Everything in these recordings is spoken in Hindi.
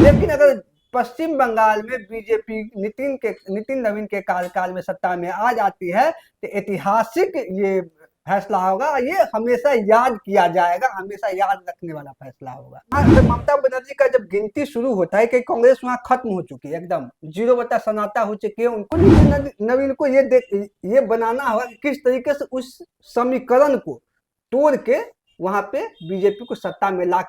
लेकिन अगर पश्चिम बंगाल में बीजेपी नितिन नवीन के कार्यकाल में सत्ता में आ जाती है तो ऐतिहासिक ये फैसला होगा। ये हमेशा याद किया जाएगा, हमेशा याद रखने वाला फैसला होगा। ममता बनर्जी का जब गिनती शुरू होता है कि कांग्रेस वहां खत्म हो चुकी है, एकदम 0 सन्नाटा हो चुकी है, उनको नवीन को ये बनाना होगा कि किस तरीके से उस समीकरण को तोड़ के वहां पे बीजेपी को सत्ता में ला।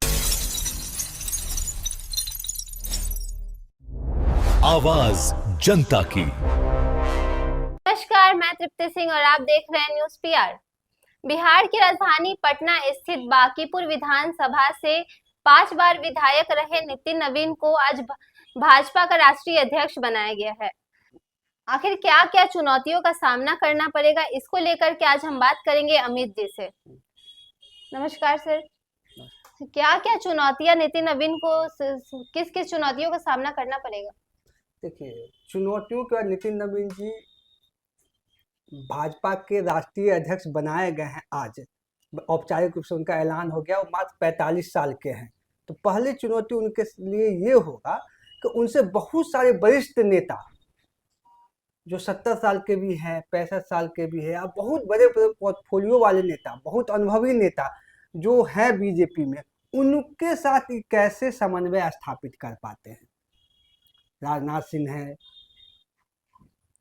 आवाज जनता की। नमस्कार, मैं तृप्ति सिंह और आप देख रहे हैं न्यूज पीआर। बिहार की राजधानी पटना स्थित बांकीपुर विधानसभा से 5 बार विधायक रहे नितिन नवीन को आज भाजपा का राष्ट्रीय अध्यक्ष बनाया गया है। आखिर क्या क्या चुनौतियों का सामना करना पड़ेगा, इसको लेकर के आज हम बात करेंगे अमित जी से। नमस्कार सर। क्या क्या चुनौतियां नितिन नवीन को किस किस चुनौतियों का सामना करना पड़ेगा? देखिए, चुनौतियों के बाद नितिन नवीन जी भाजपा के राष्ट्रीय अध्यक्ष बनाए गए हैं। आज औपचारिक रूप से उनका ऐलान हो गया। वो मात्र 45 साल के हैं। तो पहली चुनौती उनके लिए ये होगा कि उनसे बहुत सारे वरिष्ठ नेता जो 70 साल के भी हैं, 65 साल के भी हैं, बहुत बड़े पोर्टफोलियो वाले नेता, बहुत अनुभवी नेता जो हैं बीजेपी में, उनके साथ कैसे समन्वय स्थापित कर पाते हैं। राजनाथ सिंह हैं,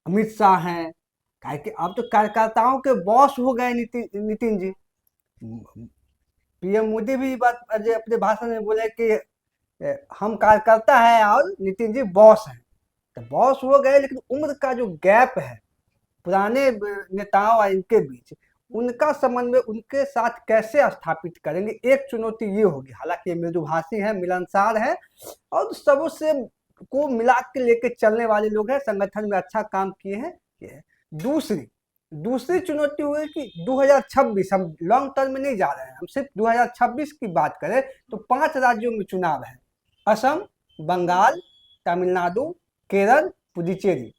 अमित शाह हैं, काहे कि अब तो कार्यकर्ताओं के बॉस हो गए नितिन जी। पीएम मोदी भी बात अपने भाषण में बोले कि हम कार्यकर्ता हैं और नितिन जी बॉस हैं। तो बॉस हो गए, लेकिन उम्र का जो गैप है पुराने नेताओं और इनके बीच, उनका समन्वय उनके साथ कैसे स्थापित करेंगे, एक चुनौती ये होगी। हालांकि ये मृदुभाषी हैं, मिलनसार हैं और सबसे को मिला के लेके चलने वाले लोग हैं, संगठन में अच्छा काम किए हैं। ये दूसरी चुनौती हुई कि 2026, हम लॉन्ग टर्म में नहीं जा रहे हैं, हम सिर्फ 2026 की बात करें तो 5 राज्यों में चुनाव है। असम, बंगाल, तमिलनाडु, केरल, पुडुचेरी।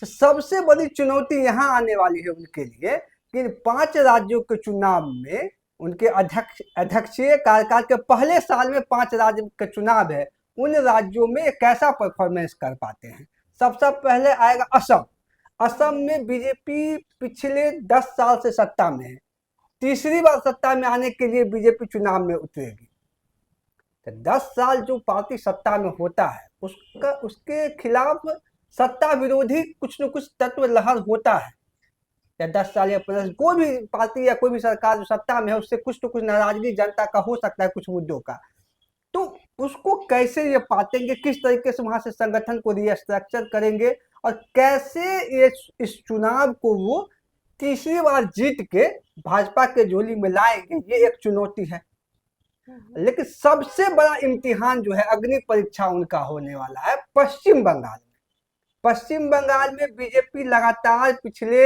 तो सबसे बड़ी चुनौती यहाँ आने वाली है उनके लिए कि 5 राज्यों के चुनाव में उनके अध्यक्षीय कार्यकाल के पहले साल में 5 राज्य के चुनाव है, उन राज्यों में कैसा परफॉर्मेंस कर पाते हैं। सबसे पहले आएगा असम। असम में बीजेपी पिछले 10 साल से सत्ता में है। तीसरी बार सत्ता में आने के लिए बीजेपी चुनाव में उतरेगी। तो 10 साल जो पार्टी सत्ता में होता है उसके खिलाफ सत्ता विरोधी कुछ न कुछ तत्व लहर होता है। या 10 साल या 15, कोई भी पार्टी या कोई भी सरकार जो सत्ता में है उससे कुछ न कुछ नाराजगी जनता का हो सकता है, कुछ मुद्दों का। तो उसको कैसे ये पातेंगे, किस तरीके से वहां से संगठन को रीस्ट्रक्चर करेंगे और कैसे ये इस चुनाव को वो तीसरी बार जीत के भाजपा के झोली में लाएंगे, ये एक चुनौती है। लेकिन सबसे बड़ा इम्तिहान जो है, अग्नि परीक्षा उनका होने वाला है पश्चिम बंगाल में। पश्चिम बंगाल में बीजेपी लगातार पिछले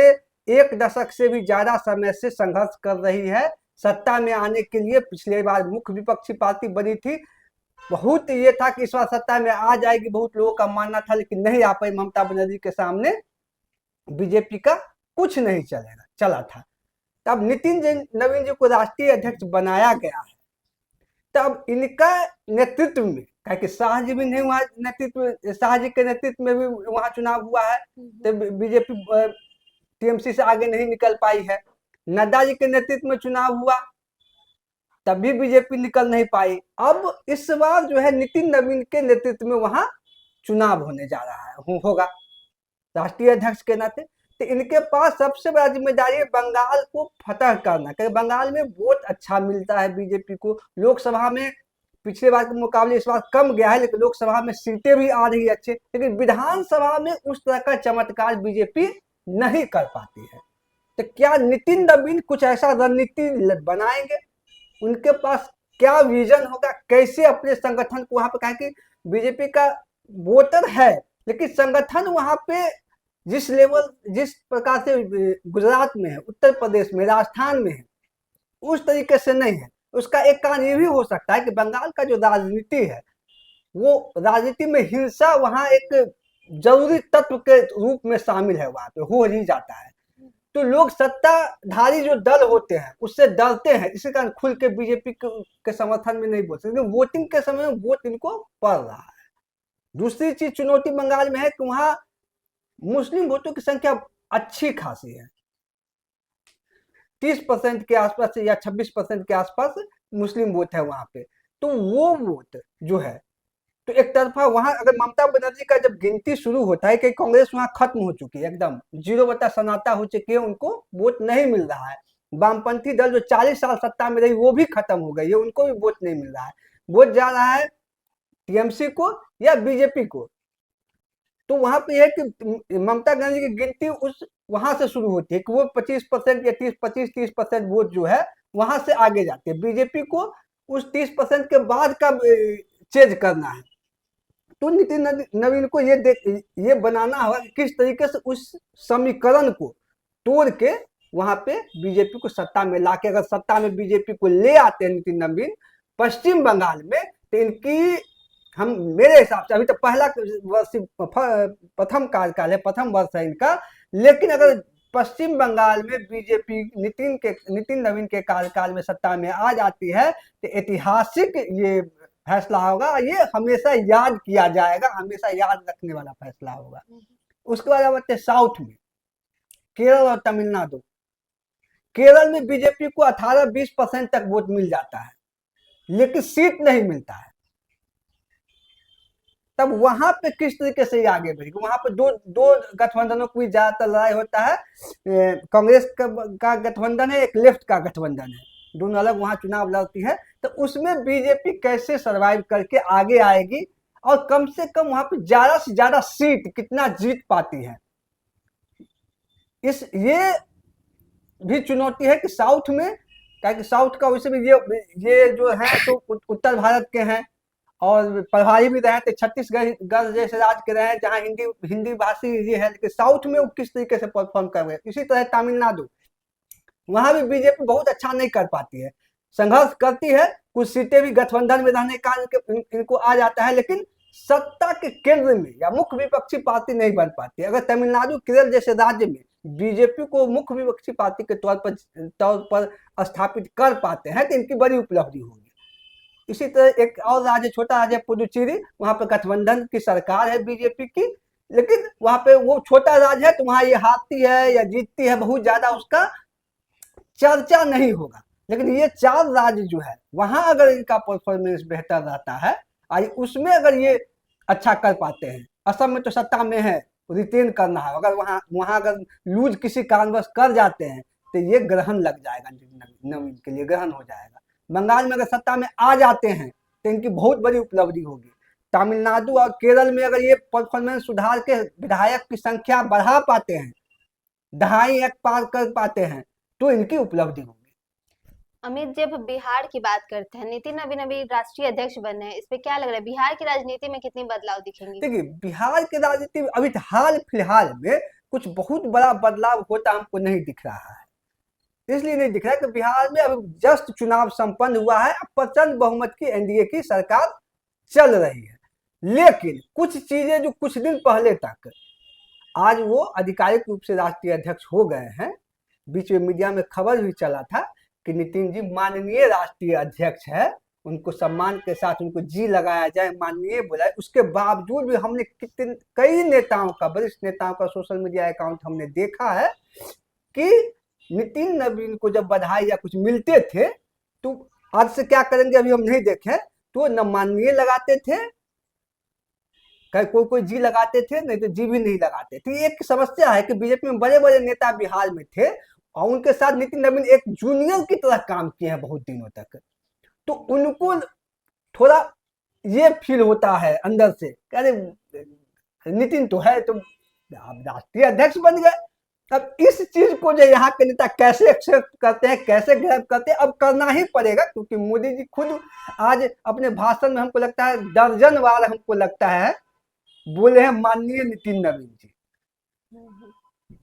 1 दशक से भी ज्यादा समय से संघर्ष कर रही है सत्ता में आने के लिए। पिछले बार मुख्य विपक्षी पार्टी बनी थी, बहुत ये था कि इस बार सत्ता में आ जाएगी, बहुत लोगों का मानना था, लेकिन नहीं आ पाई। ममता बनर्जी के सामने बीजेपी का कुछ नहीं चला था। तब नितिन नवीन जी को राष्ट्रीय अध्यक्ष बनाया गया है। तब इनका नेतृत्व में, कि शाह जी भी नहीं वहां नेतृत्व, शाह जी के नेतृत्व में भी वहां चुनाव हुआ है, तो बीजेपी टीएमसी से आगे नहीं निकल पाई है। नड्डा जी के नेतृत्व में चुनाव हुआ, तभी बीजेपी निकल नहीं पाई। अब इस बार जो है नितिन नवीन के नेतृत्व में वहां चुनाव होने जा रहा है, होगा राष्ट्रीय अध्यक्ष के नाते। तो इनके पास सबसे बड़ा जिम्मेदारी है बंगाल को फतह करना, क्योंकि बंगाल में वोट अच्छा मिलता है बीजेपी को। लोकसभा में पिछले बार के मुकाबले इस बार कम गया है, लेकिन लोकसभा में सीटें भी आ रही है अच्छे, लेकिन विधानसभा में उस तरह का चमत्कार बीजेपी नहीं कर पाती है। तो क्या नितिन नवीन कुछ ऐसा रणनीति बनाएंगे? उनके पास क्या विजन होगा, कैसे अपने संगठन को वहां पे, कहा कि बीजेपी का वोटर है लेकिन संगठन वहां पे जिस प्रकार से गुजरात में है, उत्तर प्रदेश में, राजस्थान में है, उस तरीके से नहीं है। उसका एक कारण ये भी हो सकता है कि बंगाल का जो राजनीति है, वो राजनीति में हिंसा वहां एक जरूरी तत्व के रूप में शामिल है, वहां पे हो ही जाता है। तो लोग सत्ताधारी जो दल होते हैं उससे डरते हैं, इसी कारण खुल के बीजेपी के समर्थन में नहीं बोल सकते, क्योंकि वोटिंग के समय में वोट इनको पड़ रहा है। दूसरी चीज चुनौती बंगाल में है कि वहां मुस्लिम वोटों की संख्या अच्छी खासी है, 30% के आसपास या 26% के आसपास मुस्लिम वोट है वहां पे। तो वो वोट जो है, तो एक तरफा वहां अगर ममता बनर्जी का जब गिनती शुरू होता है कि कांग्रेस वहां खत्म हो चुकी है, एकदम 0 बटा सन्नाटा हो चुकी है, उनको वोट नहीं मिल रहा है। वामपंथी दल जो 40 साल सत्ता में रही वो भी खत्म हो गई है, उनको भी वोट नहीं मिल रहा है। वोट जा रहा है टीएमसी को या बीजेपी को। तो वहां पे है कि ममता बनर्जी की गिनती उस वहां से शुरू होती है कि वो 25% या 25-30% वोट जो है वहां से आगे जाते हैं। बीजेपी को उस 30% के बाद का चेंज करना है। तो नितिन नवीन को ये बनाना होगा कि किस तरीके से उस समीकरण को तोड़ के वहां पे बीजेपी को सत्ता में लाके, अगर सत्ता में बीजेपी को ले आते हैं नितिन नवीन पश्चिम बंगाल में, तो इनकी हम मेरे हिसाब से अभी तो पहला वर्ष प्रथम कार्यकाल है, प्रथम वर्ष है इनका, लेकिन अगर पश्चिम बंगाल में बीजेपी नितिन नवीन के कार्यकाल में सत्ता में आ जाती है तो ऐतिहासिक ये फैसला होगा, ये हमेशा याद किया जाएगा, हमेशा याद रखने वाला फैसला होगा। उसके बाद आते हैं साउथ में, केरल और तमिलनाडु। केरल में बीजेपी को 18-20% तक वोट मिल जाता है, लेकिन सीट नहीं मिलता है। तब वहां पे किस तरीके से आगे बढ़ेगी, वहां पे दो गठबंधनों की ज्यादातर लड़ाई होता है। कांग्रेस का गठबंधन है, एक लेफ्ट का गठबंधन है, दोनों अलग वहां चुनाव लड़ती है। तो उसमें बीजेपी कैसे सरवाइव करके आगे आएगी और कम से कम वहां पे ज्यादा से ज्यादा सीट कितना जीत पाती है, ये भी चुनौती है कि साउथ में, क्योंकि साउथ का वैसे भी ये जो है तो उत्तर भारत के हैं और प्रभारी भी रहे थे, छत्तीसगढ़ जैसे राज्य के रहे जहां हिंदी भाषी ये है, लेकिन साउथ में वो किस तरीके से परफॉर्म कर रहे हैं। इसी तरह तमिलनाडु, वहां भी बीजेपी बहुत अच्छा नहीं कर पाती है, संघर्ष करती है, कुछ सीटें भी गठबंधन में रहने का इनको आ जाता है, लेकिन सत्ता के केंद्र में या मुख्य विपक्षी पार्टी नहीं बन पाती। अगर तमिलनाडु केरल जैसे राज्य में बीजेपी को मुख्य विपक्षी पार्टी के तौर पर स्थापित कर पाते हैं तो इनकी बड़ी उपलब्धि होगी। इसी तरह एक और राज्य, छोटा राज्य पुडुचेरी, वहां पर गठबंधन की सरकार है बीजेपी की, लेकिन वहां पे वो छोटा राज्य है तो वहां ये हारती है या जीतती है, बहुत ज्यादा उसका चर्चा नहीं होगा। लेकिन ये 4 राज्य जो है वहां अगर इनका परफॉर्मेंस बेहतर रहता है, उसमें अगर ये अच्छा कर पाते हैं, असम में तो सत्ता में है, रिटेन करना है, अगर वहां अगर लूज किसी कारणवश कर जाते हैं तो ये ग्रहण लग जाएगा, नवीन के लिए ग्रहण हो जाएगा। बंगाल में अगर सत्ता में आ जाते हैं तो इनकी बहुत बड़ी उपलब्धि होगी। तमिलनाडु और केरल में अगर ये परफॉर्मेंस सुधार के विधायक की संख्या बढ़ा पाते हैं, 2.5 पार कर पाते हैं, तो इनकी उपलब्धि होगी। अमित, जब बिहार की बात करते हैं, नितिन नवीन अभी राष्ट्रीय अध्यक्ष बने हैं, इस पे क्या लग रहा है, बिहार की राजनीति में कितनी बदलाव दिखेंगे? देखिए, बिहार की राजनीति में अभी हाल फिलहाल में कुछ बहुत बड़ा बदलाव होता हमको नहीं दिख रहा है। इसलिए नहीं दिख रहा है कि बिहार में अभी जस्ट चुनाव संपन्न हुआ है, प्रचंड बहुमत की एनडीए की सरकार चल रही है, लेकिन कुछ चीजें जो कुछ दिन पहले तक, आज वो आधिकारिक रूप से राष्ट्रीय अध्यक्ष हो गए हैं। बीच में मीडिया में खबर भी चला था कि नितिन जी माननीय राष्ट्रीय अध्यक्ष है, उनको सम्मान के साथ उनको जी लगाया जाए, माननीय बुलाए। उसके बावजूद भी हमने कई नेताओं का, वरिष्ठ नेताओं का सोशल मीडिया अकाउंट हमने देखा है कि नितिन नवीन को जब बधाई या कुछ मिलते थे तो आज से क्या करेंगे अभी हम नहीं देखे, तो न माननीय लगाते थे, कोई जी लगाते थे, नहीं तो जी भी नहीं लगाते थे। एक समस्या है कि बीजेपी में बड़े बड़े नेता बिहार में थे और उनके साथ नितिन नवीन एक जूनियर की तरह काम किए हैं बहुत दिनों तक, तो उनको थोड़ा ये फील होता है अंदर से, अरे नितिन तो है, तो आप राष्ट्रीय अध्यक्ष बन गए। अब इस चीज को जो यहाँ के नेता कैसे एक्सेप्ट करते हैं, कैसे ग्रैब करते हैं, अब करना ही पड़ेगा, क्योंकि मोदी जी खुद आज अपने भाषण में हमको लगता है दर्जन बार हमको लगता है बोले हैं माननीय नितिन नवीन जी।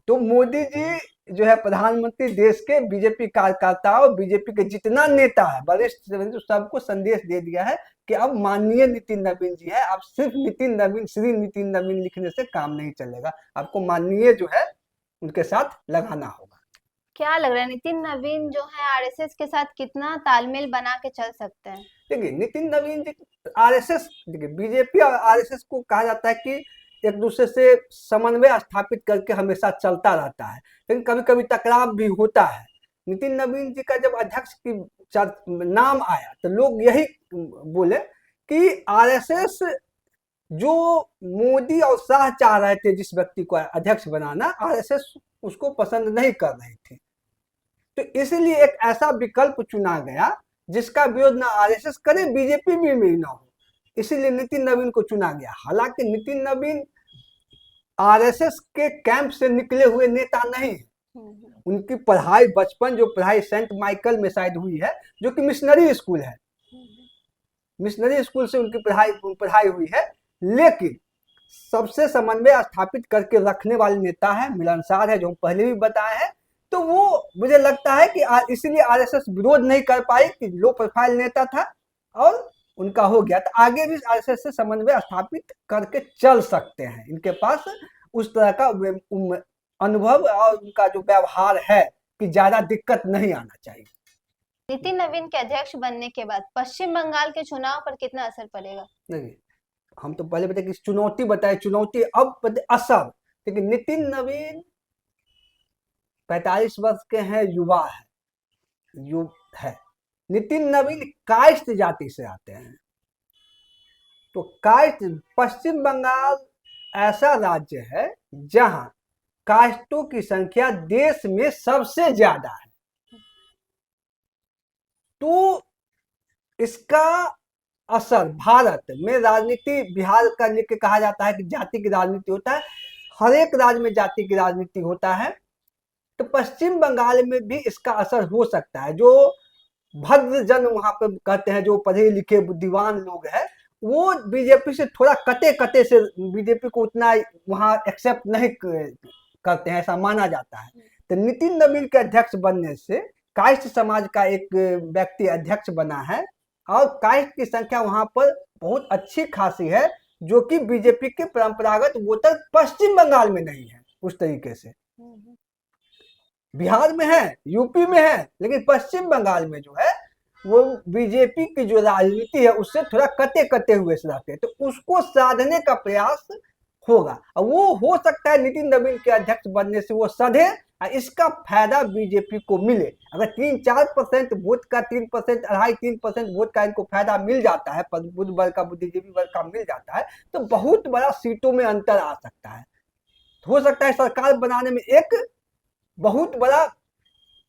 तो मोदी जी जो है प्रधानमंत्री देश के, बीजेपी कार्यकर्ताओं, बीजेपी के जितना नेता है वरिष्ठ सबको संदेश दे दिया है कि अब माननीय नितिन नवीन जी है, अब सिर्फ नितिन नवीन, श्री नितिन नवीन लिखने से काम नहीं चलेगा, आपको माननीय जो है उनके साथ लगाना होगा। क्या लग रहा है नितिन नवीन जो है आरएसएस के साथ कितना तालमेल बना के चल सकते हैं? देखिए नितिन नवीन जी आरएसएस, देखिए बीजेपी और आरएसएस को कहा जाता है कि एक दूसरे से समन्वय स्थापित करके हमेशा चलता रहता है, लेकिन कभी कभी टकराव भी होता है। नितिन नवीन जी का जब अध्यक्ष की नाम आया तो लोग यही बोले कि आरएसएस जो मोदी और शाह चाह रहे थे जिस व्यक्ति को अध्यक्ष बनाना, आरएसएस उसको पसंद नहीं कर रहे थे, तो इसलिए एक ऐसा विकल्प चुना गया जिसका विरोध ना आरएसएस करे, बीजेपी भी ना हो, इसीलिए नितिन नवीन को चुना गया। हालांकि नितिन नवीन आरएसएस के कैंप से निकले हुए नेता नहीं है, उनकी पढ़ाई बचपन जो पढ़ाई सेंट माइकल में शायद हुई है, जो कि मिशनरी स्कूल है, मिशनरी स्कूल से उनकी पढ़ाई हुई है, लेकिन सबसे समन्वय स्थापित करके रखने वाले नेता है, मिलनसार है, जो हम पहले भी बताए हैं। तो वो मुझे लगता है कि इसीलिए आरएसएस विरोध नहीं कर पाई कि लो प्रोफाइल नेता था और उनका हो गया, तो आगे भी आरएसएस से समन्वय स्थापित करके चल सकते हैं। इनके पास उस तरह का अनुभव और उनका जो व्यवहार है कि ज्यादा दिक्कत नहीं आना चाहिए। नितिन नवीन के अध्यक्ष बनने के बाद पश्चिम बंगाल के चुनाव पर कितना असर पड़ेगा? नहीं, हम तो पहले बताए कि चुनौती बताए, चुनौती अब असर। लेकिन नितिन नवीन 45 वर्ष के हैं, युवा है, नितिन नवीन कायस्थ जाति से आते हैं, तो कायस्थ पश्चिम बंगाल ऐसा राज्य है जहां कायस्थों की संख्या देश में सबसे ज्यादा है, तो इसका असर भारत में राजनीति, बिहार का लेके कहा जाता है कि जाति की राजनीति होता है, हर एक राज्य में जाति की राजनीति होता है, तो पश्चिम बंगाल में भी इसका असर हो सकता है। जो भद्र जन वहां पे कहते हैं, जो पढ़े लिखे बुद्धिमान लोग हैं, वो बीजेपी से थोड़ा कटे से बीजेपी को उतना वहां एक्सेप्ट नहीं करते हैं, ऐसा माना जाता है। तो नितिन नवीन के अध्यक्ष बनने से कायस्थ समाज का एक व्यक्ति अध्यक्ष बना है और कायस्थ की संख्या वहां पर बहुत अच्छी खासी है, जो कि बीजेपी के परंपरागत वोटर पश्चिम बंगाल में नहीं है उस तरीके से। बिहार में है, यूपी में है, लेकिन पश्चिम बंगाल में जो है वो बीजेपी की जो राजनीति है उससे थोड़ा कटे हुए से रहते हैं, तो उसको साधने का प्रयास होगा और वो हो सकता है नितिन नवीन के अध्यक्ष बनने से वो सधे और इसका फायदा बीजेपी को मिले। अगर 3-4% वोट का, 3%, 2.5-3% वोट का इनको फायदा मिल जाता है, बुद्ध वर्ग का, बुद्धिजीवी वर्ग का मिल जाता है, तो बहुत बड़ा सीटों में अंतर आ सकता है। हो सकता है सरकार बनाने में एक बहुत बड़ा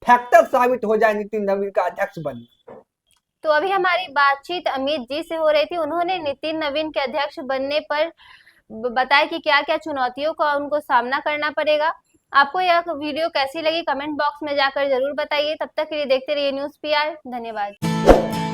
फैक्टर साबित हो जाए नितिन नवीन का अध्यक्ष बनना। तो अभी हमारी बातचीत अमित जी से हो रही थी, उन्होंने नितिन नवीन के अध्यक्ष बनने पर बताया कि क्या क्या चुनौतियों का उनको सामना करना पड़ेगा। आपको यह वीडियो कैसी लगी कमेंट बॉक्स में जाकर जरूर बताइए। तब तक के लिए देखते रहिए न्यूज़ पीआर। धन्यवाद।